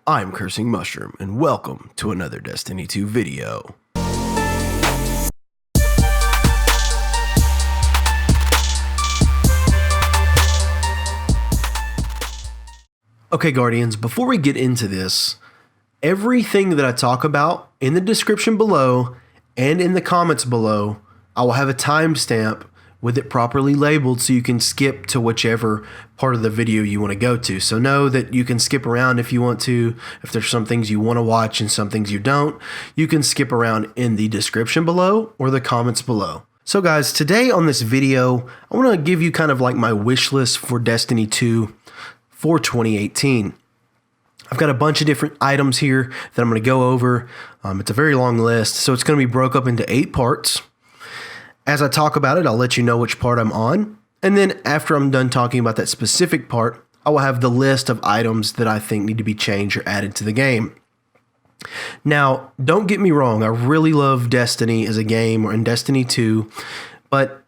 I'm Cursing Mushroom, and welcome to another Destiny 2 video. Okay, Guardians, before we get into this, everything that I talk about in the description below and in the comments below, I will have a timestamp with it properly labeled so you can skip to whichever part of the video you want to go to. So know that you can skip around if you want to. If there's some things you want to watch and some things you don't, you can skip around in the description below or the comments below. So guys, today on this video, I want to give you kind of like my wish list for Destiny 2 for 2018. I've got a bunch of different items here that I'm going to go over. It's a very long list, so it's going to be broke up into 8 parts. As I talk about it, I'll let you know which part I'm on. And then after I'm done talking about that specific part, I will have the list of items that I think need to be changed or added to the game. Now, don't get me wrong, I really love Destiny as a game or in Destiny 2, but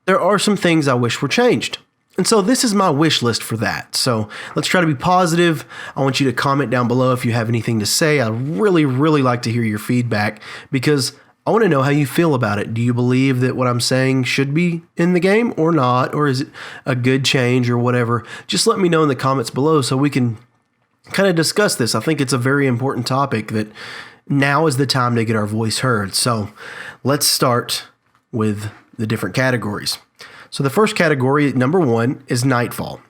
there are some things I wish were changed. And so this is my wish list for that. So let's try to be positive. I want you to comment down below if you have anything to say. I really like to hear your feedback because I want to know how you feel about it. Do you believe that what I'm saying should be in the game or not? Or is it a good change or whatever? Just let me know in the comments below so we can kind of discuss this. I think it's a very important topic that now is the time to get our voice heard. So let's start with the different categories. So the first category, number 1, is Nightfall.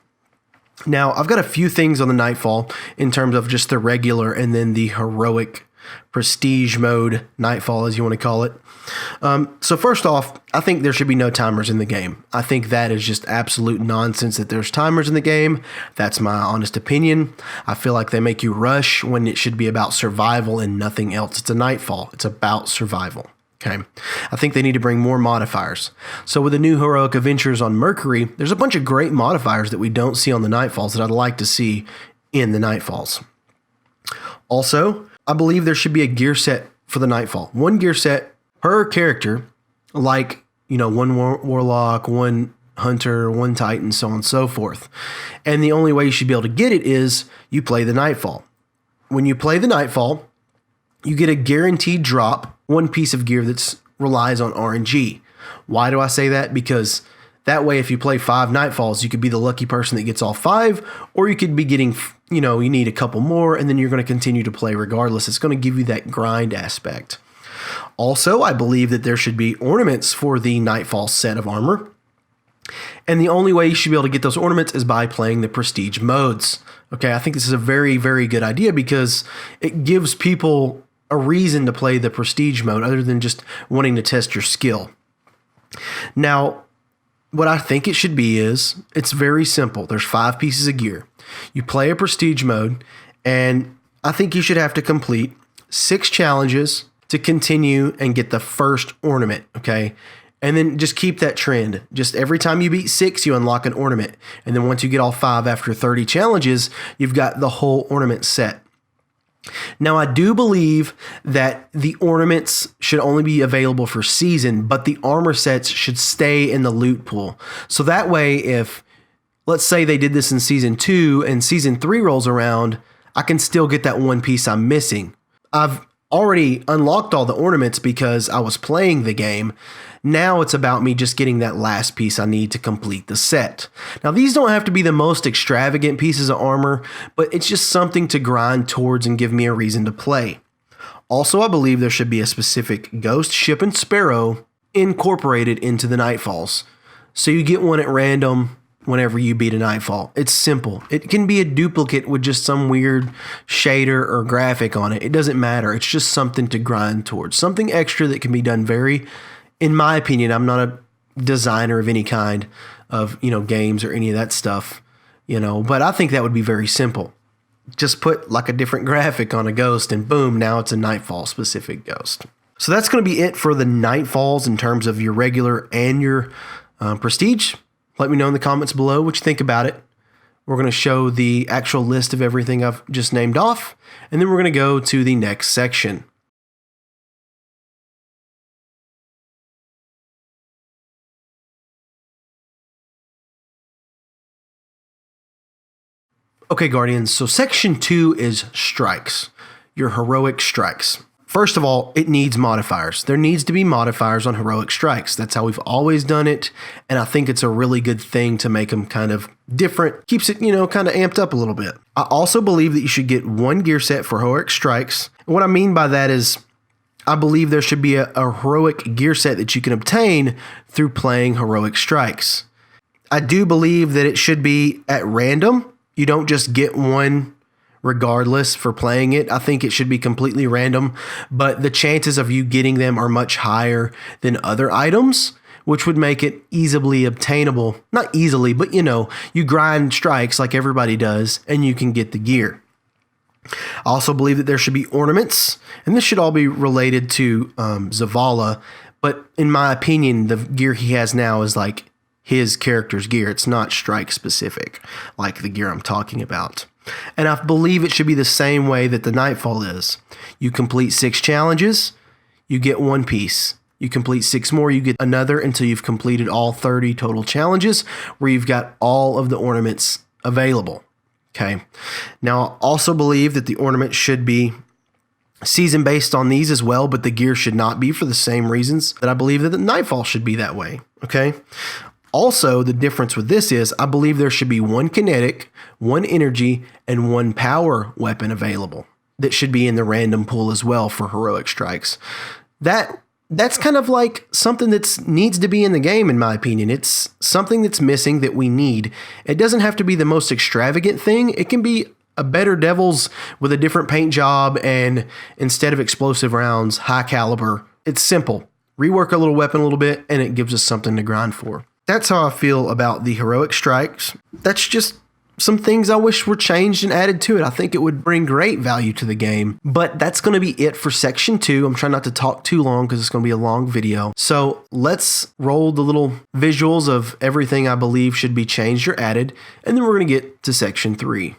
Now, I've got a few things on the Nightfall in terms of just the regular and then the heroic prestige mode, Nightfall as you want to call it. So first off, I think there should be no timers in the game. I think that is just absolute nonsense that there's timers in the game. That's my honest opinion. I feel like they make you rush when it should be about survival and nothing else. It's a Nightfall. It's about survival. Okay, I think they need to bring more modifiers. So with the new heroic adventures on Mercury, there's a bunch of great modifiers that we don't see on the Nightfalls that I'd like to see in the Nightfalls. Also, I believe there should be a gear set for the Nightfall. One gear set per character, like, one Warlock, one Hunter, one Titan, so on and so forth. And the only way you should be able to get it is you play the Nightfall. When you play the Nightfall, you get a guaranteed drop, one piece of gear that relies on RNG. Why do I say that? Because that way, if you play 5 Nightfalls, you could be the lucky person that gets all 5, or you could be getting, you need a couple more, and then you're going to continue to play regardless. It's going to give you that grind aspect. Also, I believe that there should be ornaments for the Nightfall set of armor. And the only way you should be able to get those ornaments is by playing the prestige modes. Okay, I think this is a very good idea because it gives people a reason to play the prestige mode other than just wanting to test your skill. Now, what I think it should be is, it's very simple. There's 5 pieces of gear. You play a prestige mode, and I think you should have to complete 6 challenges to continue and get the first ornament, okay? And then just keep that trend. Just every time you beat 6, you unlock an ornament. And then once you get all 5 after 30 challenges, you've got the whole ornament set. Now, I do believe that the ornaments should only be available for season, but the armor sets should stay in the loot pool. So that way, if, let's say they did this in Season 2 and Season 3 rolls around, I can still get that one piece I'm missing. I've already unlocked all the ornaments because I was playing the game. Now it's about me just getting that last piece I need to complete the set. Now, these don't have to be the most extravagant pieces of armor, but it's just something to grind towards and give me a reason to play. Also, I believe there should be a specific Ghost Ship and Sparrow incorporated into the Nightfalls. So you get one at random whenever you beat a Nightfall. It's simple. It can be a duplicate with just some weird shader or graphic on it. It doesn't matter. It's just something to grind towards. Something extra that can be done in my opinion, I'm not a designer of any kind of, games or any of that stuff, but I think that would be very simple. Just put like a different graphic on a ghost and boom, now it's a Nightfall specific ghost. So that's going to be it for the Nightfalls in terms of your regular and your prestige. Let me know in the comments below what you think about it. We're going to show the actual list of everything I've just named off, and then we're going to go to the next section. Okay, Guardians, so section 2 is strikes, your heroic strikes. First of all, it needs modifiers. There needs to be modifiers on heroic strikes. That's how we've always done it, and I think it's a really good thing to make them kind of different. Keeps it, kind of amped up a little bit. I also believe that you should get one gear set for heroic strikes. And what I mean by that is I believe there should be a heroic gear set that you can obtain through playing heroic strikes. I do believe that it should be at random. You don't just get one regardless for playing it. I think it should be completely random, but the chances of you getting them are much higher than other items, which would make it easily obtainable. Not easily, but you grind strikes like everybody does, and you can get the gear. I also believe that there should be ornaments, and this should all be related to Zavala, but in my opinion, the gear he has now is like his character's gear. It's not strike specific, like the gear I'm talking about. And I believe it should be the same way that the Nightfall is. You complete 6 challenges, you get one piece. You complete 6 more, you get another until you've completed all 30 total challenges where you've got all of the ornaments available. Okay. Now, I also believe that the ornament should be season based on these as well, but the gear should not be for the same reasons that I believe that the Nightfall should be that way. Okay. Also, the difference with this is I believe there should be one kinetic, one energy, and one power weapon available that should be in the random pool as well for heroic strikes. That's kind of like something that needs to be in the game, in my opinion. It's something that's missing that we need. It doesn't have to be the most extravagant thing. It can be a better Devils with a different paint job and instead of explosive rounds, high caliber. It's simple. Rework a little weapon a little bit and it gives us something to grind for. That's how I feel about the heroic strikes. That's just some things I wish were changed and added to it. I think it would bring great value to the game. But that's going to be it for section 2. I'm trying not to talk too long because it's going to be a long video. So let's roll the little visuals of everything I believe should be changed or added. And then we're going to get to section 3.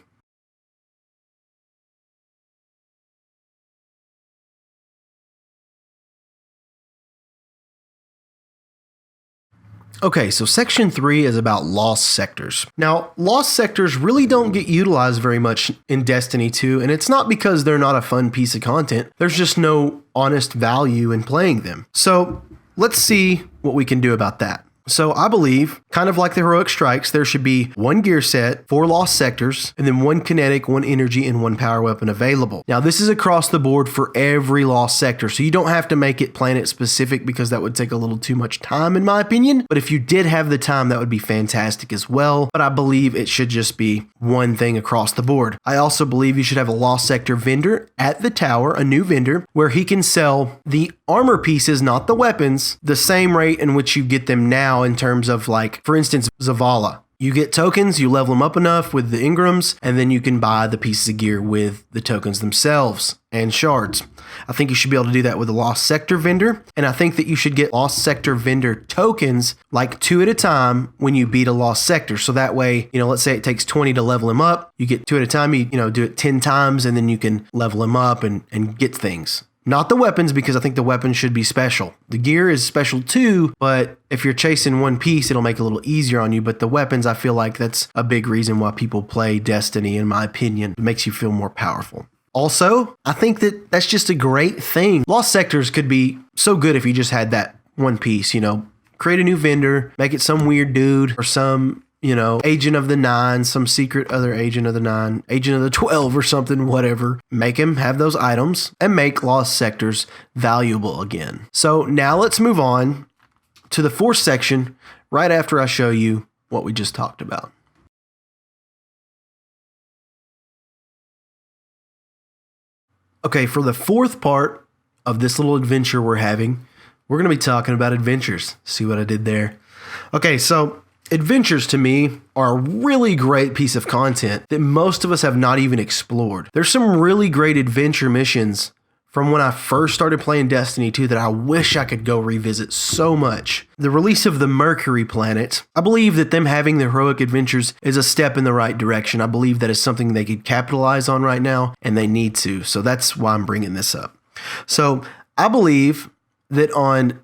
Okay, so section 3 is about lost sectors. Now, lost sectors really don't get utilized very much in Destiny 2, and it's not because they're not a fun piece of content. There's just no honest value in playing them. So let's see what we can do about that. So I believe, kind of like the heroic strikes, there should be one gear set, 4 lost sectors, and then 1 kinetic, 1 energy, and 1 power weapon available. Now this is across the board for every lost sector, so you don't have to make it planet specific because that would take a little too much time in my opinion. But if you did have the time, that would be fantastic as well. But I believe it should just be one thing across the board. I also believe you should have a lost sector vendor at the tower, a new vendor, where he can sell the armor pieces, not the weapons, the same rate in which you get them now in terms of, like, for instance, Zavala. You get tokens, you level them up enough with the Ingrams, and then you can buy the pieces of gear with the tokens themselves and shards. I think you should be able to do that with a Lost Sector vendor, and I think that you should get Lost Sector vendor tokens like 2 at a time when you beat a Lost Sector. So that way, let's say it takes 20 to level him up, you get 2 at a time, you do it 10 times, and then you can level him up and get things. Not the weapons, because I think the weapons should be special. The gear is special too, but if you're chasing one piece, it'll make it a little easier on you. But the weapons, I feel like that's a big reason why people play Destiny, in my opinion. It makes you feel more powerful. Also, I think that that's just a great thing. Lost Sectors could be so good if you just had that one piece, Create a new vendor, make it some weird dude or some agent of the 9, some secret other agent of the 9, agent of the 12 or something, whatever. Make him have those items and make lost sectors valuable again. So now let's move on to the 4th section right after I show you what we just talked about. Okay, for the 4th part of this little adventure we're having, we're going to be talking about adventures. See what I did there? Okay, so adventures to me are a really great piece of content that most of us have not even explored. There's some really great adventure missions from when I first started playing Destiny 2 that I wish I could go revisit so much. The release of the Mercury planet, I believe that them having the heroic adventures is a step in the right direction. I believe that is something they could capitalize on right now, and they need to. So that's why I'm bringing this up. So I believe that on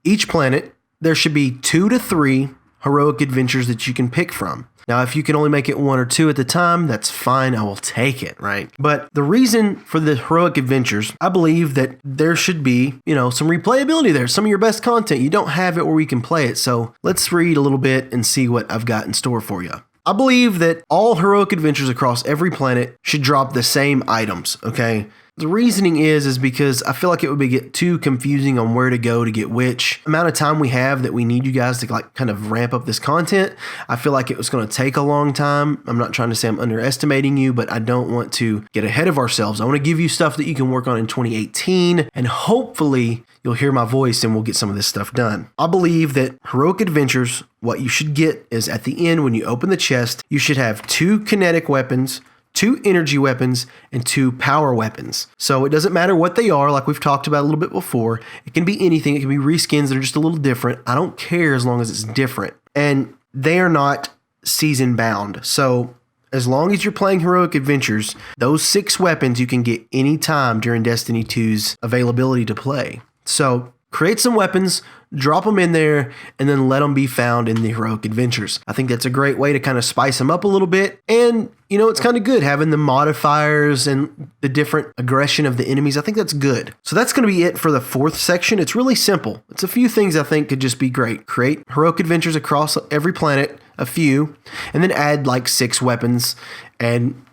each planet, there should be 2 to 3 heroic adventures that you can pick from. Now, if you can only make it 1 or 2 at the time, that's fine. I will take it, right? But the reason for the heroic adventures, I believe that there should be, some replayability there. Some of your best content, you don't have it where we can play it. So let's read a little bit and see what I've got in store for you. I believe that all heroic adventures across every planet should drop the same items, okay? The reasoning is because I feel like it would get too confusing on where to go to get which. Amount of time we have that we need you guys to kind of ramp up this content. I feel like it was going to take a long time. I'm not trying to say I'm underestimating you, but I don't want to get ahead of ourselves. I want to give you stuff that you can work on in 2018, and hopefully you'll hear my voice and we'll get some of this stuff done. I believe that heroic adventures, what you should get is at the end when you open the chest, you should have 2 kinetic weapons, 2 energy weapons, and 2 power weapons. So it doesn't matter what they are, like we've talked about a little bit before. It can be anything. It can be reskins that are just a little different. I don't care as long as it's different. And they are not season bound. So as long as you're playing heroic adventures, those 6 weapons you can get anytime during Destiny 2's availability to play. So create some weapons, drop them in there, and then let them be found in the heroic adventures. I think that's a great way to kind of spice them up a little bit. And, it's kind of good having the modifiers and the different aggression of the enemies. I think that's good. So that's going to be it for the 4th section. It's really simple. It's a few things I think could just be great. Create heroic adventures across every planet, a few, and then add like 6 weapons and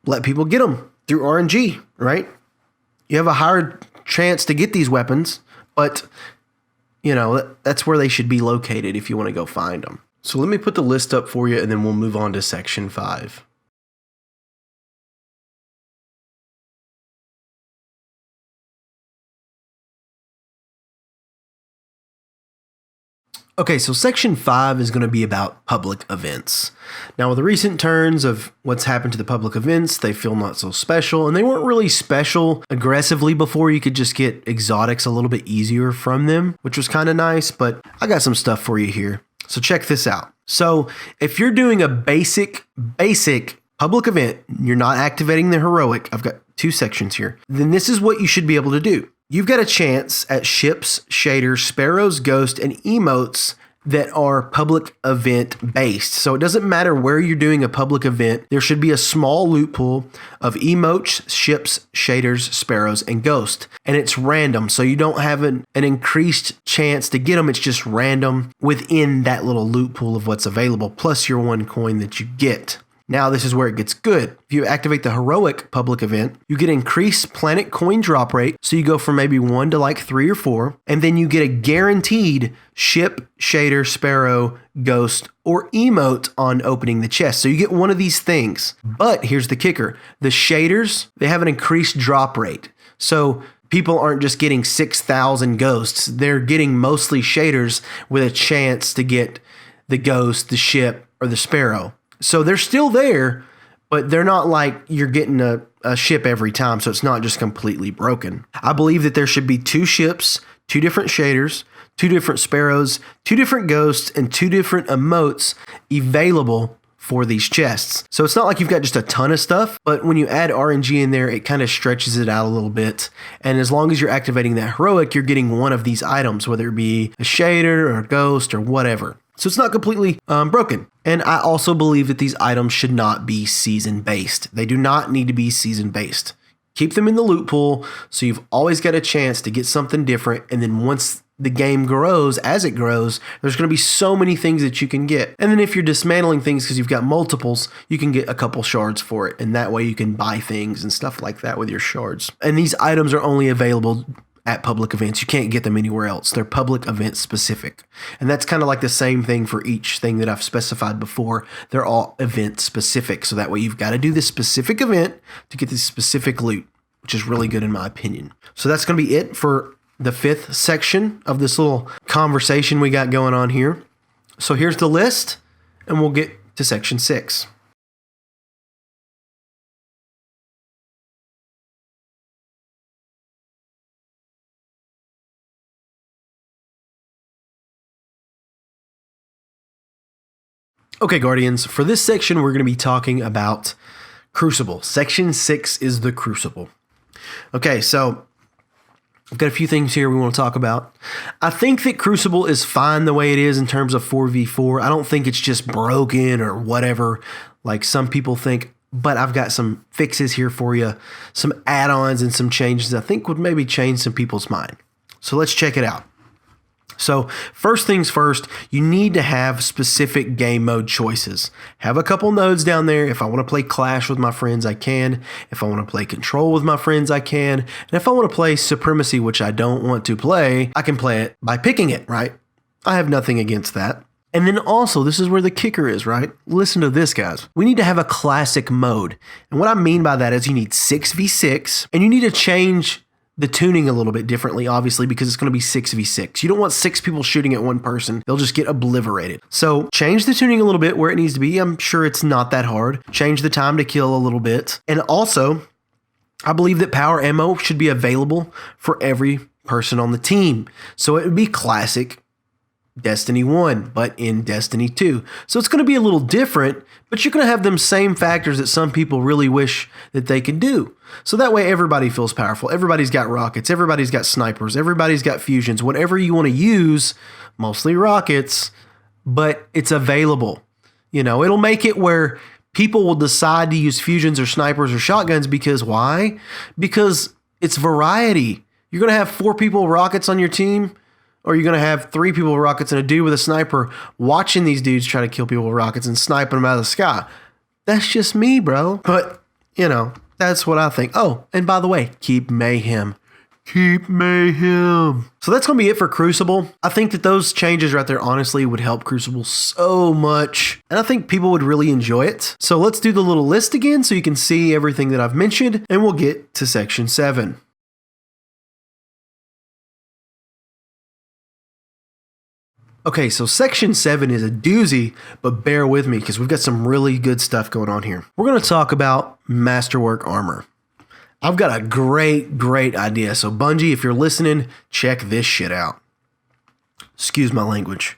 let people get them through RNG, right? You have a higher chance to get these weapons, but that's where they should be located if you want to go find them. So let me put the list up for you, and then we'll move on to section 5. Okay, so section 5 is going to be about public events. Now, with the recent turns of what's happened to the public events, they feel not so special, and they weren't really special aggressively before. You could just get exotics a little bit easier from them, which was kind of nice, but I got some stuff for you here. So check this out. So if you're doing a basic public event, you're not activating the heroic, I've got 2 sections here, then this is what you should be able to do. You've got a chance at ships, shaders, sparrows, ghosts, and emotes that are public event based. So it doesn't matter where you're doing a public event, there should be a small loot pool of emotes, ships, shaders, sparrows, and ghosts. And it's random, so you don't have an increased chance to get them. It's just random within that little loot pool of what's available, plus your 1 coin that you get. Now, this is where it gets good. If you activate the heroic public event, you get increased planet coin drop rate. So you go from maybe 1 to like 3 or 4, and then you get a guaranteed ship, shader, sparrow, ghost, or emote on opening the chest. So you get one of these things. But here's the kicker. The shaders, they have an increased drop rate. So people aren't just getting 6,000 ghosts. They're getting mostly shaders with a chance to get the ghost, the ship, or the sparrow. So they're still there, but they're not like you're getting a ship every time, so it's not just completely broken. I believe that there should be 2 ships, 2 different shaders, 2 different sparrows, 2 different ghosts, and 2 different emotes available for these chests. So it's not like you've got just a ton of stuff, but when you add RNG in there, it kind of stretches it out a little bit. And as long as you're activating that heroic, you're getting one of these items, whether it be a shader or a ghost or whatever. So it's not completely broken. And I also believe that these items should not be season-based. They do not need to be season-based. Keep them in the loot pool so you've always got a chance to get something different. And then once the game grows, as it grows, there's going to be so many things that you can get. And then if you're dismantling things because you've got multiples, you can get a couple shards for it. And that way you can buy things and stuff like that with your shards. And these items are only available at public events. You can't get them anywhere else. They're public event specific. And that's kind of like the same thing for each thing that I've specified before. They're all event specific. So that way you've got to do this specific event to get this specific loot, which is really good in my opinion. So that's going to be it for the 5th section of this little conversation we got going on here. So here's the list, and we'll get to section 6. Okay, Guardians, for this section, we're going to be talking about Crucible. Section 6 is the Crucible. Okay, so I've got a few things here we want to talk about. I think that Crucible is fine the way it is in terms of 4v4. I don't think it's just broken or whatever, like some people think, but I've got some fixes here for you, some add-ons and some changes I think would maybe change some people's mind. So let's check it out. So first things first, you need to have specific game mode choices. Have a couple nodes down there. If I want to play Clash with my friends, I can. If I want to play Control with my friends, I can. And if I want to play Supremacy, which I don't want to play, I can play it by picking it, right? I have nothing against that. And then also, this is where the kicker is, right? Listen to this, guys. We need to have a classic mode. And what I mean by that is you need 6v6, and you need to change the tuning a little bit differently, obviously, because it's going to be 6v6. You don't want 6 people shooting at one person. They'll just get obliterated. So change the tuning a little bit where it needs to be. I'm sure it's not that hard. Change the time to kill a little bit. And also, I believe that power ammo should be available for every person on the team. So it would be classic Destiny 1, but in Destiny 2. So it's going to be a little different, but you're going to have them same factors that some people really wish that they could do. So that way everybody feels powerful. Everybody's got rockets. Everybody's got snipers. Everybody's got fusions. Whatever you want to use, mostly rockets, but it's available. You know, it'll make it where people will decide to use fusions or snipers or shotguns because why? Because it's variety. You're going to have 4 people with rockets on your team, or you're going to have 3 people with rockets and a dude with a sniper watching these dudes try to kill people with rockets and sniping them out of the sky. That's just me, bro. But, you know, that's what I think. Oh, and by the way, keep mayhem. Keep mayhem. So that's going to be it for Crucible. I think that those changes right there honestly would help Crucible so much. And I think people would really enjoy it. So let's do the little list again so you can see everything that I've mentioned. And we'll get to Section 7. Okay, so Section 7 is a doozy, but bear with me because we've got some really good stuff going on here. We're going to talk about Masterwork Armor. I've got a great idea. So Bungie, if you're listening, check this shit out. Excuse my language,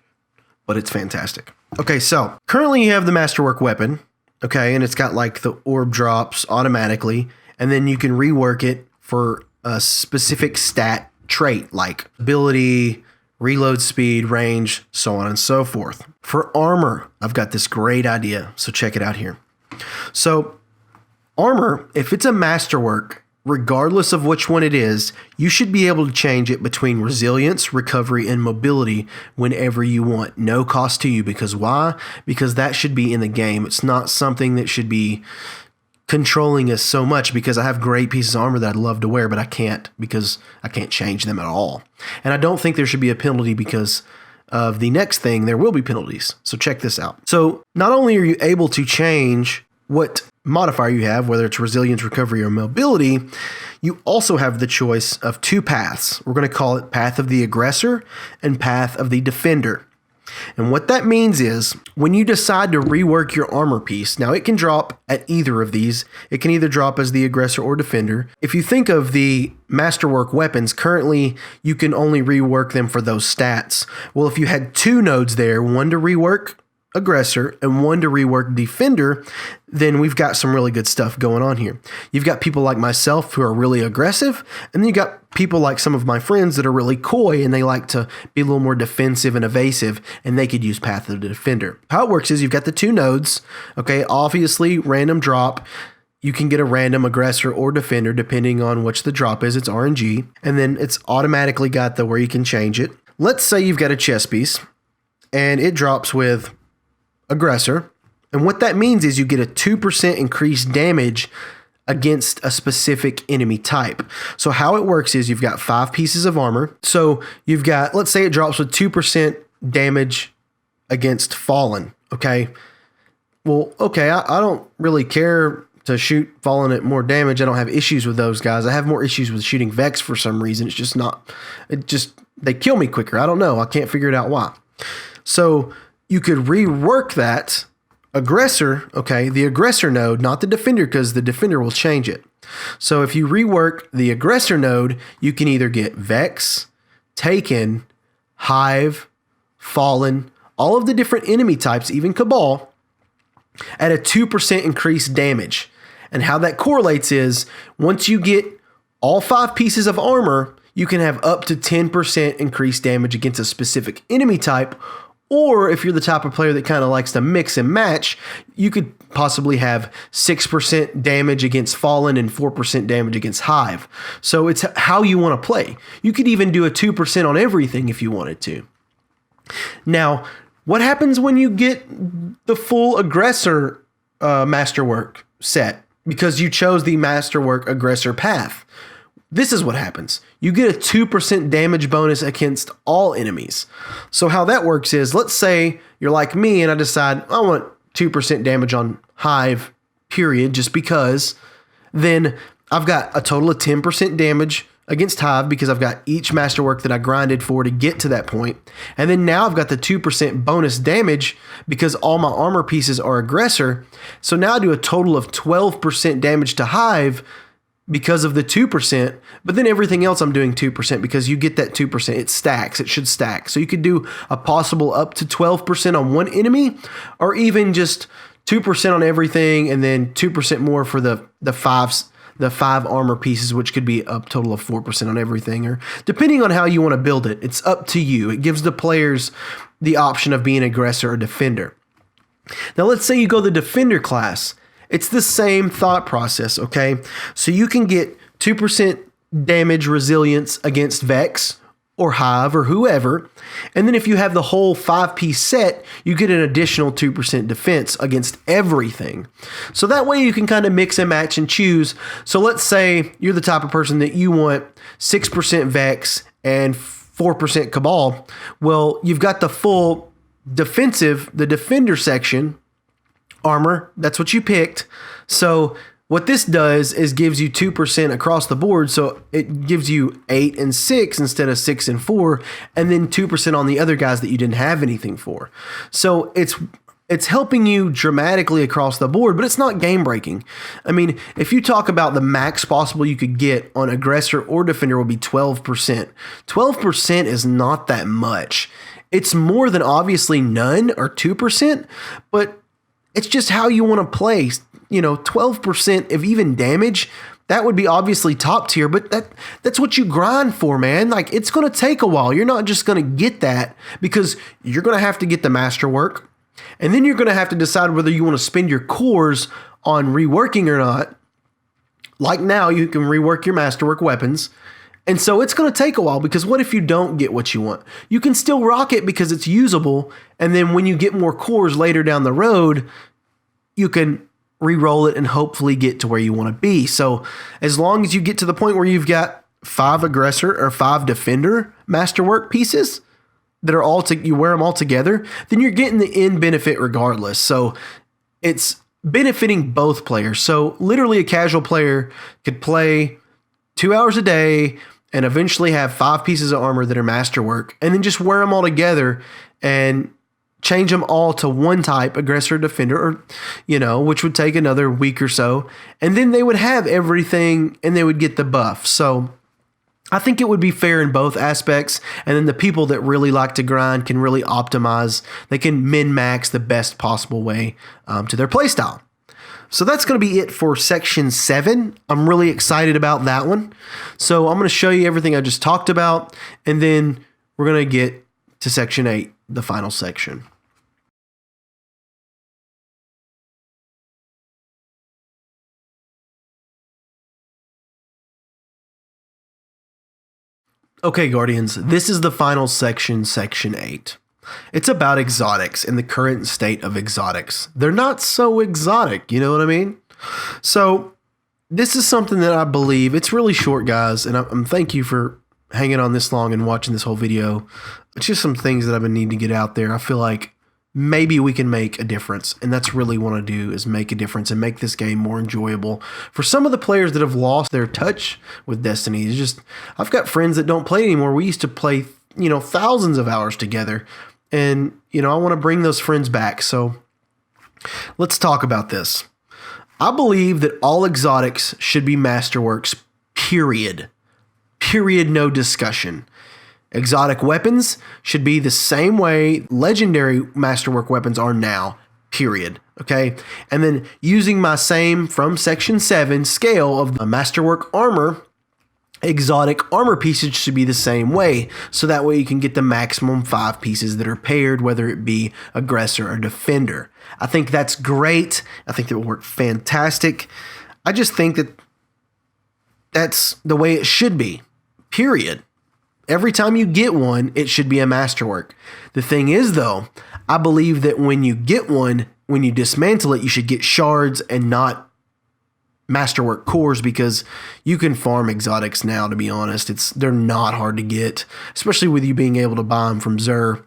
but it's fantastic. Okay, so currently you have the Masterwork weapon, okay, and it's got like the orb drops automatically, and then you can rework it for a specific stat trait like ability, reload speed, range, so on and so forth. For armor, I've got this great idea, so check it out here. So armor, if it's a masterwork, regardless of which one it is, you should be able to change it between resilience, recovery, and mobility whenever you want. No cost to you, because why? Because that should be in the game. It's not something that should be controlling us so much, because I have great pieces of armor that I'd love to wear, but I can't because I can't change them at all. And I don't think there should be a penalty because of the next thing. There will be penalties. So check this out. So not only are you able to change what modifier you have, whether it's resilience, recovery, or mobility, you also have the choice of 2 paths. We're going to call it Path of the Aggressor and Path of the Defender. And what that means is when you decide to rework your armor piece, now it can drop at either of these. It can either drop as the aggressor or defender. If you think of the masterwork weapons, currently you can only rework them for those stats. Well, if you had 2 nodes there, one to rework aggressor and one to rework defender, then we've got some really good stuff going on here. You've got people like myself who are really aggressive, and then you got people like some of my friends that are really coy and they like to be a little more defensive and evasive, and they could use Path of the Defender. How it works is you've got the 2 nodes, okay, obviously random drop. You can get a random aggressor or defender depending on which the drop is. It's RNG, and then it's automatically got the where you can change it. Let's say you've got a chess piece and it drops with aggressor, and what that means is you get a 2% increased damage against a specific enemy type. So how it works is you've got 5 pieces of armor. So you've got, let's say it drops with 2% damage against fallen. Okay. Well, okay. I don't really care to shoot fallen at more damage. I don't have issues with those guys. I have more issues with shooting Vex for some reason. It's just not, they kill me quicker. I don't know. I can't figure it out why. So you could rework that aggressor, okay, the aggressor node, not the defender, because the defender will change it. So if you rework the aggressor node, you can either get Vex, Taken, Hive, Fallen, all of the different enemy types, even Cabal, at a 2% increased damage. And how that correlates is once you get all 5 pieces of armor, you can have up to 10% increased damage against a specific enemy type. Or if you're the type of player that kind of likes to mix and match, you could possibly have 6% damage against Fallen and 4% damage against Hive. So it's how you want to play. You could even do a 2% on everything if you wanted to. Now, what happens when you get the full Aggressor Masterwork set? Because you chose the Masterwork Aggressor path. This is what happens. You get a 2% damage bonus against all enemies. So how that works is, let's say you're like me and I decide I want 2% damage on Hive, period, just because. Then I've got a total of 10% damage against Hive because I've got each Masterwork that I grinded for to get to that point. And then now I've got the 2% bonus damage because all my armor pieces are Aggressor. So now I do a total of 12% damage to Hive because of the 2%, but then everything else I'm doing 2% because you get that 2%. It stacks. It should stack. So you could do a possible up to 12% on one enemy, or even just 2% on everything and then 2% more for the five armor pieces, which could be a total of 4% on everything, or depending on how you want to build it. It's up to you. It gives the players the option of being Aggressor or Defender. Now let's say you go the Defender class. It's the same thought process, okay? So you can get 2% damage resilience against Vex or Hive or whoever. And then if you have the whole 5-piece set, you get an additional 2% defense against everything. So that way you can kind of mix and match and choose. So let's say you're the type of person that you want 6% Vex and 4% Cabal. Well, you've got the full defensive, the Defender section, armor, that's what you picked. So what this does is gives you 2% across the board. So it gives you 8 and 6 instead of 6 and 4, and then 2% on the other guys that you didn't have anything for. So it's helping you dramatically across the board, but it's not game breaking. I mean, if you talk about the max possible you could get on Aggressor or Defender would be 12%. 12% is not that much. It's more than obviously none or 2%, but it's just how you want to play. 12% of even damage, that would be obviously top tier, but that's what you grind for, man. Like, it's going to take a while. You're not just going to get that because you're going to have to get the Masterwork, and then you're going to have to decide whether you want to spend your cores on reworking or not. Like now, you can rework your Masterwork weapons. And so it's going to take a while because what if you don't get what you want? You can still rock it because it's usable. And then when you get more cores later down the road, you can re-roll it and hopefully get to where you want to be. So as long as you get to the point where you've got 5 Aggressor or 5 Defender Masterwork pieces that are you wear them all together, then you're getting the end benefit regardless. So it's benefiting both players. So literally a casual player could play 2 hours a day and eventually have 5 pieces of armor that are Masterwork, and then just wear them all together and change them all to one type, Aggressor, Defender, or, which would take another week or so. And then they would have everything and they would get the buff. So I think it would be fair in both aspects. And then the people that really like to grind can really optimize. They can min-max the best possible way to their playstyle. So that's going to be it for section 7. I'm really excited about that one. So I'm going to show you everything I just talked about, and then we're going to get to section 8, the final section. Okay, Guardians, this is the final section, section 8. It's about exotics and the current state of exotics. They're not so exotic, you know what I mean? So this is something that I believe, it's really short, guys, and I'm thank you for hanging on this long and watching this whole video. It's just some things that I've been needing to get out there. I feel like maybe we can make a difference, and that's really what I want to do, is make a difference and make this game more enjoyable for some of the players that have lost their touch with Destiny. It's just, I've got friends that don't play anymore. We used to play, thousands of hours together. And, I want to bring those friends back. So let's talk about this. I believe that all exotics should be Masterworks, period. Period, no discussion. Exotic weapons should be the same way legendary Masterwork weapons are now, period. Okay? And then using my same from section 7 scale of the Masterwork armor, exotic armor pieces should be the same way, so that way you can get the maximum 5 pieces that are paired, whether it be aggressor or defender. I think that's great. I think that will work fantastic. I just think that that's the way it should be, period. Every time you get one, it should be a masterwork. The thing is, though, I believe that when you get one, when you dismantle it, you should get shards and not masterwork cores, because you can farm exotics now, to be honest. They're not hard to get, especially with you being able to buy them from Xur.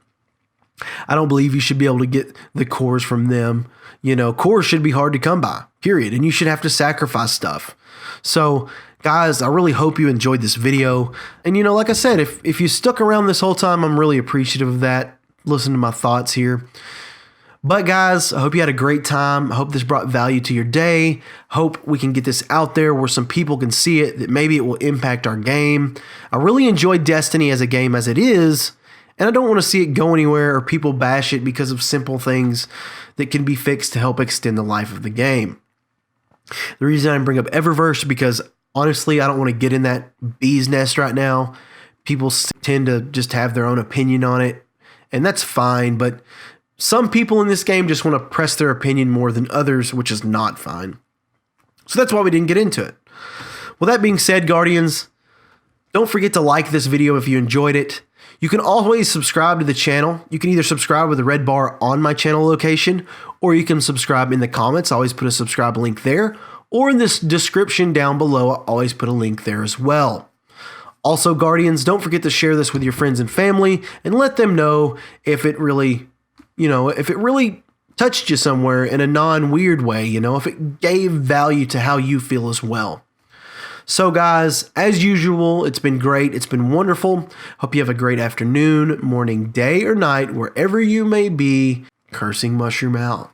I don't believe you should be able to get the cores from them. You know, cores should be hard to come by, period. And you should have to sacrifice stuff. So, guys, I really hope you enjoyed this video. And, you know, like I said, if you stuck around this whole time, I'm really appreciative of that. Listen to my thoughts here. But, guys, I hope you had a great time. I hope this brought value to your day. Hope we can get this out there where some people can see it, that maybe it will impact our game. I really enjoy Destiny as a game as it is, and I don't want to see it go anywhere or people bash it because of simple things that can be fixed to help extend the life of the game. The reason I bring up Eververse is because, honestly, I don't want to get in that bee's nest right now. People tend to just have their own opinion on it, and that's fine, but some people in this game just want to press their opinion more than others, which is not fine. So that's why we didn't get into it. Well, that being said, Guardians, don't forget to like this video if you enjoyed it. You can always subscribe to the channel. You can either subscribe with the red bar on my channel location, or you can subscribe in the comments. I always put a subscribe link there, or in this description down below, I always put a link there as well. Also, Guardians, don't forget to share this with your friends and family and let them know if it really touched you somewhere in a non-weird way, if it gave value to how you feel as well. So, guys, as usual, it's been great. It's been wonderful. Hope you have a great afternoon, morning, day, or night, wherever you may be. Cursing Mushroom out.